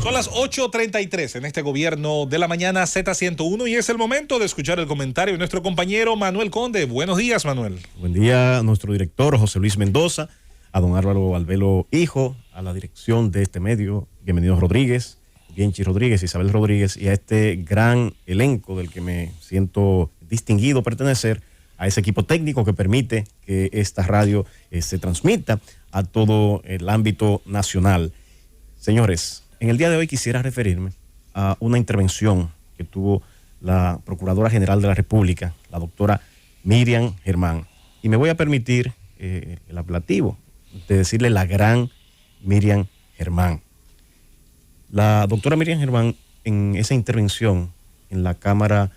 Son las 8:33 en este gobierno de la mañana Z101 y es el momento de escuchar el comentario de nuestro compañero Manuel Conde. Buenos días, Manuel. Buen día a nuestro director José Luis Mendoza, a don Álvaro Albelo Hijo, a la dirección de este medio, Bienvenido Rodríguez, Bienchi Rodríguez, Isabel Rodríguez, y a este gran elenco del que me siento distinguido pertenecer, a ese equipo técnico que permite que esta radio se transmita a todo el ámbito nacional. Señores, en el día de hoy quisiera referirme a una intervención que tuvo la Procuradora General de la República, la doctora Miriam Germán. Y me voy a permitir el apelativo de decirle la gran Miriam Germán. La doctora Miriam Germán, en esa intervención en la Cámara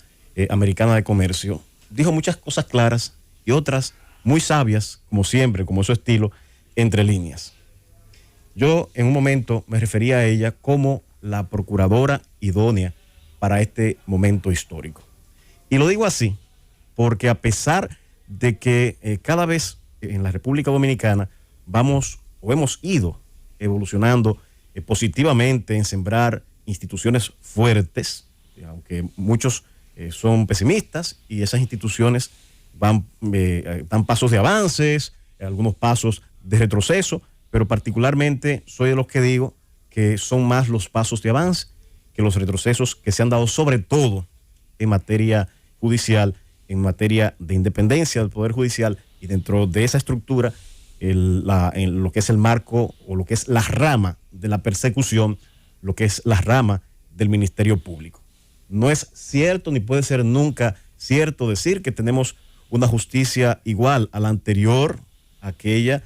Americana de Comercio, dijo muchas cosas claras y otras muy sabias, como siempre, como es su estilo, entre líneas. Yo en un momento me refería a ella como la procuradora idónea para este momento histórico. Y lo digo así porque a pesar de que cada vez en la República Dominicana vamos o hemos ido evolucionando positivamente en sembrar instituciones fuertes, aunque muchos son pesimistas y esas instituciones dan pasos de avances, algunos pasos de retroceso, pero particularmente soy de los que digo que son más los pasos de avance que los retrocesos que se han dado, sobre todo en materia judicial, en materia de independencia del Poder Judicial, y dentro de esa estructura, en lo que es el marco o lo que es la rama de la persecución, lo que es la rama del Ministerio Público. No es cierto ni puede ser nunca cierto decir que tenemos una justicia igual a la anterior, aquella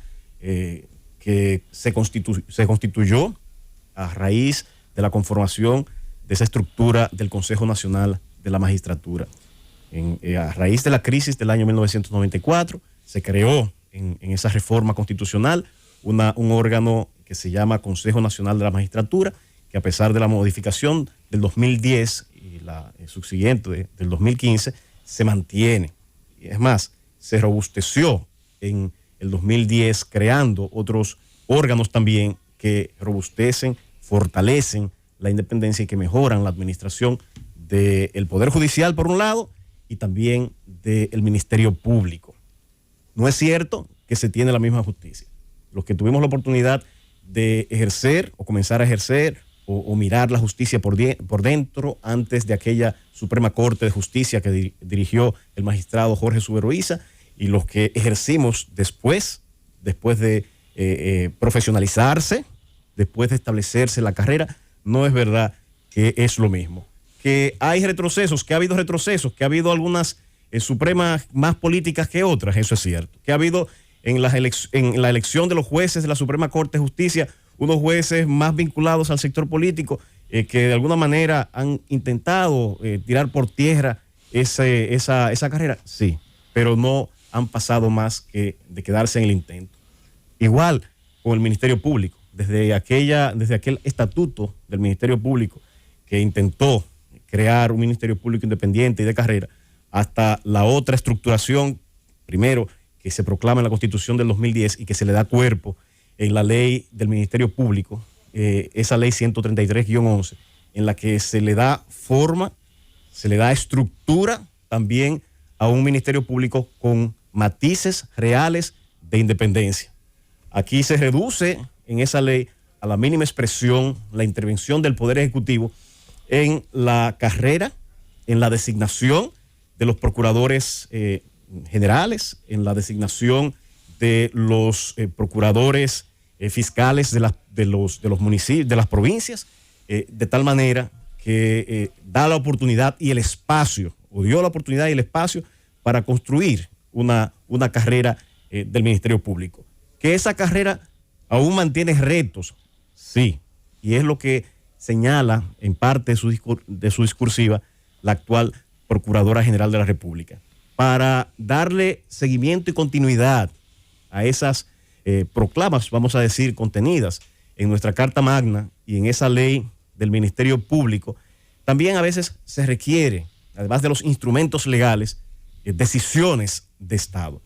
que se constituyó a raíz de la conformación de esa estructura del Consejo Nacional de la Magistratura. A raíz de la crisis del año 1994, se creó en esa reforma constitucional un órgano que se llama Consejo Nacional de la Magistratura, que a pesar de la modificación del 2010 y la subsiguiente del 2015, se mantiene. Y es más, se robusteció en el 2010, creando otros órganos también que robustecen, fortalecen la independencia y que mejoran la administración del Poder Judicial, por un lado, y también del Ministerio Público. No es cierto que se tiene la misma justicia. Los que tuvimos la oportunidad de ejercer o comenzar a ejercer o mirar la justicia por dentro antes de aquella Suprema Corte de Justicia que dirigió el magistrado Jorge Suberoiza, y los que ejercimos después de profesionalizarse, después de establecerse la carrera, no es verdad que es lo mismo. Que hay retrocesos, que ha habido retrocesos, que ha habido algunas supremas más políticas que otras, eso es cierto. Que ha habido en la elección de los jueces de la Suprema Corte de Justicia unos jueces más vinculados al sector político que de alguna manera han intentado tirar por tierra esa carrera, sí, pero no han pasado más que de quedarse en el intento. Igual con el Ministerio Público, desde aquel estatuto del Ministerio Público que intentó crear un Ministerio Público independiente y de carrera, hasta la otra estructuración, primero que se proclama en la Constitución del 2010 y que se le da cuerpo en la ley del Ministerio Público, esa ley 133-11, en la que se le da forma, se le da estructura también a un Ministerio Público con matices reales de independencia. Aquí se reduce en esa ley a la mínima expresión la intervención del Poder Ejecutivo en la carrera, en la designación de los procuradores generales, en la designación de los procuradores fiscales de los municipios, de las provincias, de tal manera que da la oportunidad y el espacio, o dio la oportunidad y el espacio para construir una carrera del Ministerio Público. Que esa carrera aún mantiene retos, sí, y es lo que señala en parte de su discursiva la actual Procuradora General de la República. Para darle seguimiento y continuidad a esas proclamas, vamos a decir, contenidas en nuestra Carta Magna y en esa ley del Ministerio Público, también a veces se requiere, además de los instrumentos legales, decisiones de Estado.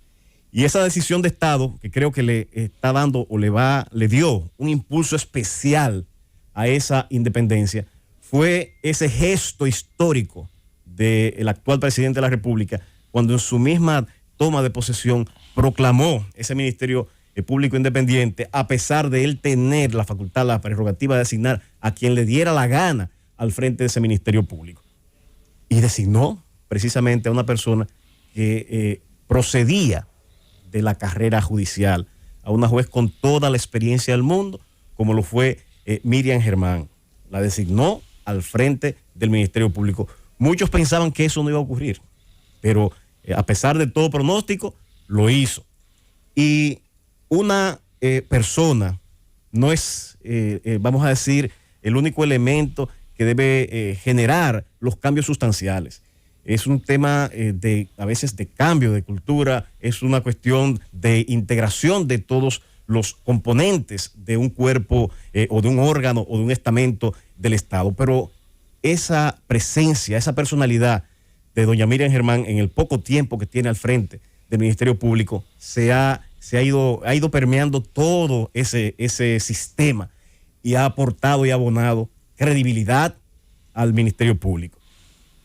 Y esa decisión de Estado, que creo que le está dando o le dio un impulso especial a esa independencia fue ese gesto histórico del actual presidente de la República, cuando en su misma toma de posesión proclamó ese Ministerio Público Independiente, a pesar de él tener la facultad, la prerrogativa de designar a quien le diera la gana al frente de ese Ministerio Público. Y designó precisamente a una persona que procedía de la carrera judicial, a una juez con toda la experiencia del mundo, como lo fue Miriam Germán. La designó al frente del Ministerio Público. Muchos pensaban que eso no iba a ocurrir, pero a pesar de todo pronóstico, lo hizo. Y una persona no es, vamos a decir, el único elemento que debe generar los cambios sustanciales. Es un tema a veces de cambio de cultura, es una cuestión de integración de todos los componentes de un cuerpo o de un órgano o de un estamento del Estado. Pero esa presencia, esa personalidad de doña Miriam Germán en el poco tiempo que tiene al frente del Ministerio Público ha ido permeando todo ese sistema y ha aportado y abonado credibilidad al Ministerio Público.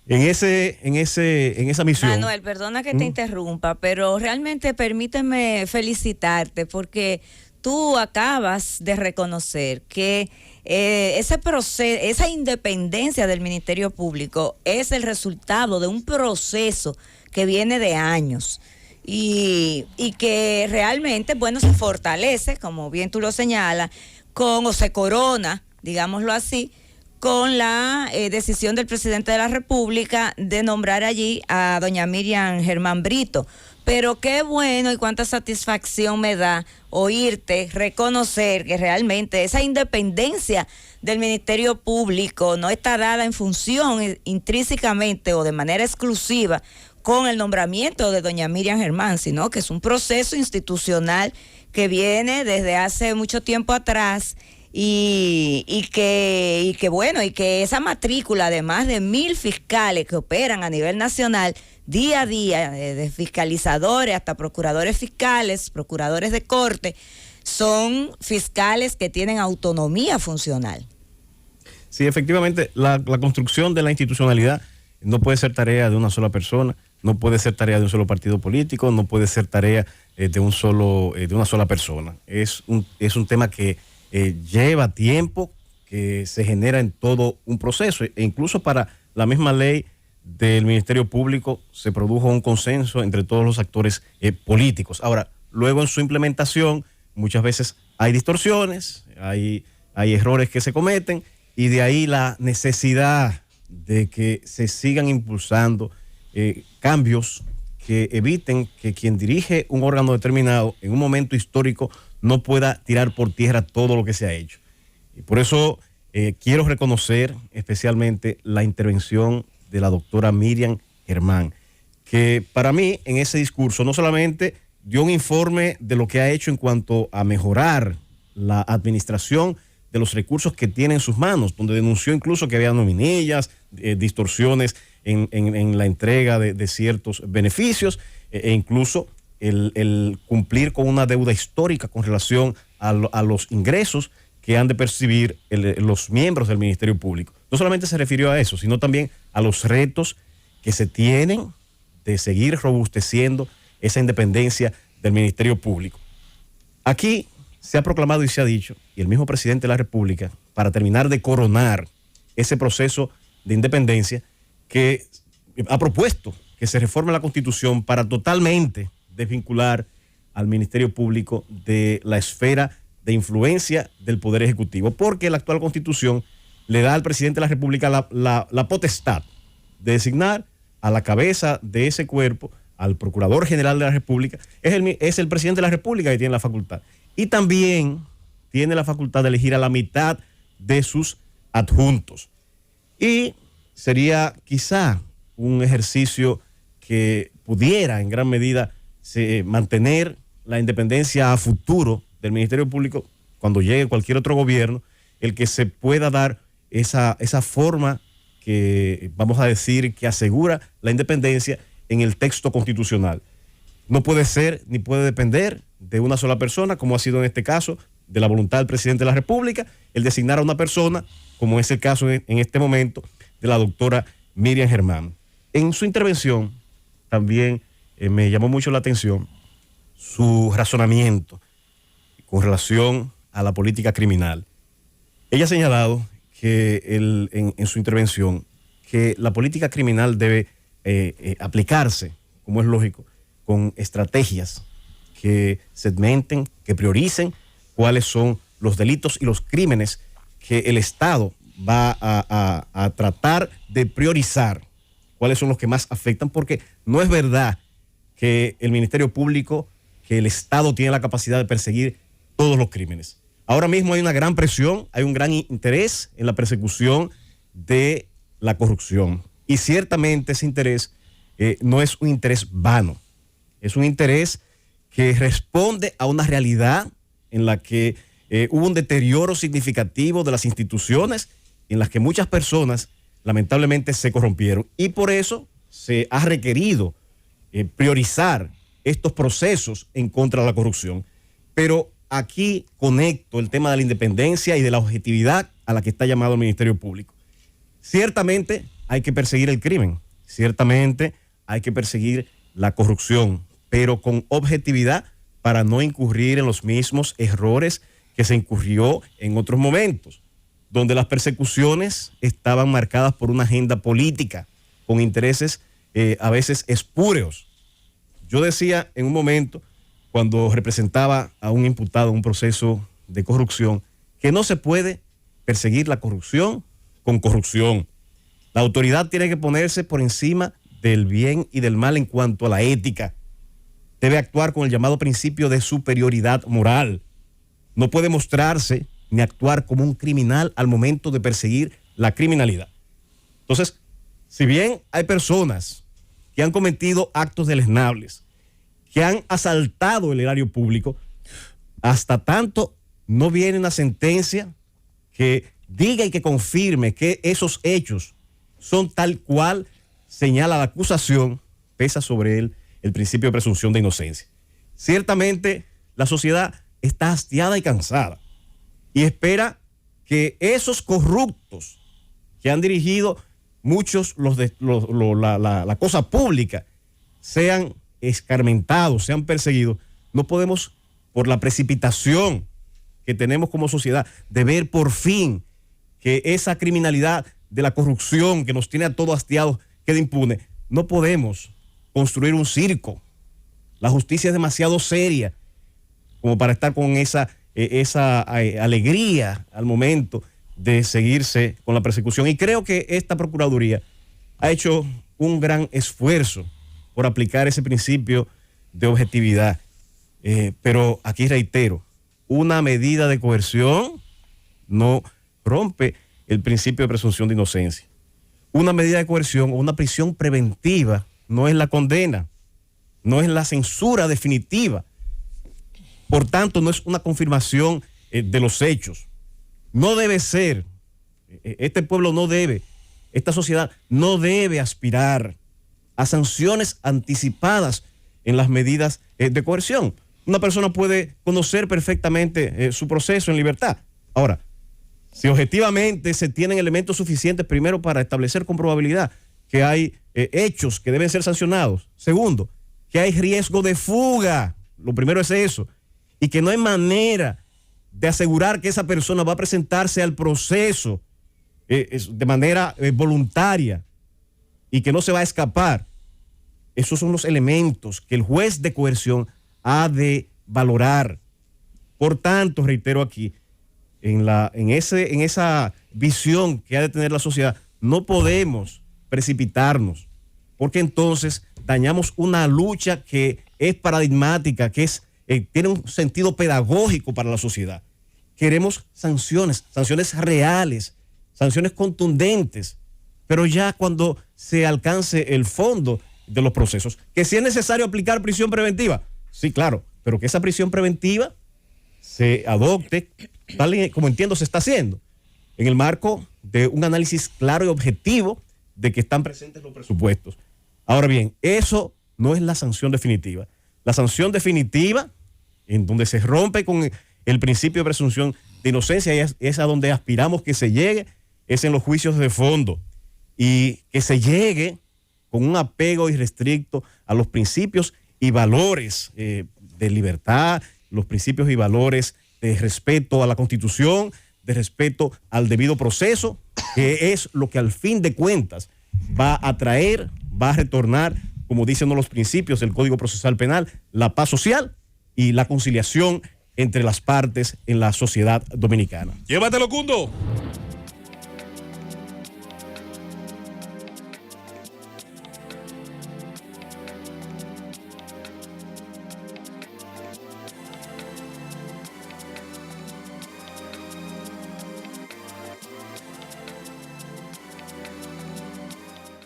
En esa misión. Manuel, perdona que te interrumpa, pero realmente permíteme felicitarte porque tú acabas de reconocer que ese proceso, esa independencia del Ministerio Público es el resultado de un proceso que viene de años y que realmente, bueno, se fortalece, como bien tú lo señalas, o se corona, digámoslo así, con la decisión del presidente de la República de nombrar allí a doña Miriam Germán Brito. Pero qué bueno y cuánta satisfacción me da oírte reconocer que realmente esa independencia del Ministerio Público no está dada en función intrínsecamente o de manera exclusiva con el nombramiento de doña Miriam Germán, sino que es un proceso institucional que viene desde hace mucho tiempo atrás. Y que esa matrícula, además de 1,000 fiscales que operan a nivel nacional día a día, de fiscalizadores hasta procuradores fiscales, procuradores de corte, son fiscales que tienen autonomía funcional. Sí, efectivamente, la construcción de la institucionalidad no puede ser tarea de una sola persona, no puede ser tarea de un solo partido político, no puede ser tarea de una sola persona. Es un tema que lleva tiempo, que se genera en todo un proceso, e incluso para la misma ley del Ministerio Público se produjo un consenso entre todos los actores políticos. Ahora, luego en su implementación muchas veces hay distorsiones, hay errores que se cometen, y de ahí la necesidad de que se sigan impulsando cambios que eviten que quien dirige un órgano determinado en un momento histórico no pueda tirar por tierra todo lo que se ha hecho. Y por eso quiero reconocer especialmente la intervención de la doctora Miriam Germán, que para mí en ese discurso no solamente dio un informe de lo que ha hecho en cuanto a mejorar la administración de los recursos que tiene en sus manos, donde denunció incluso que había nominillas, distorsiones en la entrega de ciertos beneficios, e incluso el cumplir con una deuda histórica con relación a los ingresos que han de percibir los miembros del Ministerio Público. No solamente se refirió a eso, sino también a los retos que se tienen de seguir robusteciendo esa independencia del Ministerio Público. Aquí se ha proclamado y se ha dicho, y el mismo presidente de la República, para terminar de coronar ese proceso de independencia, que ha propuesto que se reforme la Constitución para totalmente desvincular al Ministerio Público de la esfera de influencia del Poder Ejecutivo, porque la actual Constitución le da al presidente de la República la potestad de designar a la cabeza de ese cuerpo, al Procurador General de la República. Es el presidente de la República que tiene la facultad. Y también tiene la facultad de elegir a la mitad de sus adjuntos. Y sería quizá un ejercicio que pudiera en gran medida mantener la independencia a futuro del Ministerio Público cuando llegue cualquier otro gobierno, el que se pueda dar esa forma que vamos a decir que asegura la independencia en el texto constitucional. No puede ser ni puede depender de una sola persona, como ha sido en este caso, de la voluntad del presidente de la República el designar a una persona, como es el caso en este momento de la doctora Miriam Germán. En su intervención también me llamó mucho la atención su razonamiento con relación a la política criminal. Ella ha señalado que en su intervención que la política criminal debe aplicarse, como es lógico, con estrategias que segmenten, que prioricen cuáles son los delitos y los crímenes que el Estado va a tratar de priorizar, cuáles son los que más afectan, porque no es verdad que el Ministerio Público, que el Estado tiene la capacidad de perseguir todos los crímenes. Ahora mismo hay una gran presión, hay un gran interés en la persecución de la corrupción. Y ciertamente ese interés no es un interés vano, es un interés que responde a una realidad en la que hubo un deterioro significativo de las instituciones, en las que muchas personas lamentablemente se corrompieron. Y por eso se ha requerido priorizar estos procesos en contra de la corrupción. Pero aquí conecto el tema de la independencia y de la objetividad a la que está llamado el Ministerio Público. Ciertamente hay que perseguir el crimen, ciertamente hay que perseguir la corrupción, pero con objetividad para no incurrir en los mismos errores que se incurrió en otros momentos, donde las persecuciones estaban marcadas por una agenda política, con intereses a veces espúreos. Yo decía en un momento, cuando representaba a un imputado en un proceso de corrupción, que no se puede perseguir la corrupción con corrupción. La autoridad tiene que ponerse por encima del bien y del mal en cuanto a la ética. Debe actuar con el llamado principio de superioridad moral. No puede mostrarse ni actuar como un criminal al momento de perseguir la criminalidad. Entonces, si bien hay personas que han cometido actos deleznables, que han asaltado el erario público, hasta tanto no viene una sentencia que diga y que confirme que esos hechos son tal cual señala la acusación, pesa sobre él el principio de presunción de inocencia. Ciertamente la sociedad está hastiada y cansada y espera que esos corruptos que han dirigido muchos la cosa pública sean escarmentados, sean perseguidos. No podemos, por la precipitación que tenemos como sociedad, de ver por fin que esa criminalidad de la corrupción que nos tiene a todos hastiados quede impune. No podemos construir un circo. La justicia es demasiado seria como para estar con esa alegría al momento de seguirse con la persecución. Y creo que esta Procuraduría ha hecho un gran esfuerzo por aplicar ese principio de objetividad. Pero aquí reitero, una medida de coerción no rompe el principio de presunción de inocencia. Una medida de coerción o una prisión preventiva no es la condena, no es la censura definitiva. Por tanto, no es una confirmación de los hechos. No debe ser, este pueblo no debe, esta sociedad no debe aspirar a sanciones anticipadas en las medidas de coerción. Una persona puede conocer perfectamente su proceso en libertad. Ahora, si objetivamente se tienen elementos suficientes, primero, para establecer con probabilidad que hay hechos que deben ser sancionados. Segundo, que hay riesgo de fuga. Lo primero es eso. Y que no hay manera de asegurar que esa persona va a presentarse al proceso de manera voluntaria y que no se va a escapar. Esos son los elementos que el juez de coerción ha de valorar. Por tanto, reitero aquí, en esa visión que ha de tener la sociedad, no podemos precipitarnos, porque entonces dañamos una lucha que es paradigmática, que tiene un sentido pedagógico para la sociedad. Queremos sanciones reales, sanciones contundentes, pero ya cuando se alcance el fondo de los procesos, que si es necesario aplicar prisión preventiva, sí, claro, pero que esa prisión preventiva se adopte, tal como entiendo se está haciendo, en el marco de un análisis claro y objetivo de que están presentes los presupuestos. Ahora bien, eso no es la sanción definitiva. La sanción definitiva, en donde se rompe con el principio de presunción de inocencia es a donde aspiramos que se llegue, es en los juicios de fondo, y que se llegue con un apego irrestricto a los principios y valores de libertad, los principios y valores de respeto a la Constitución, de respeto al debido proceso, que es lo que al fin de cuentas va a traer, va a retornar, como dicen los principios del Código Procesal Penal, la paz social y la conciliación entre las partes en la sociedad dominicana. Llévatelo, Cundo.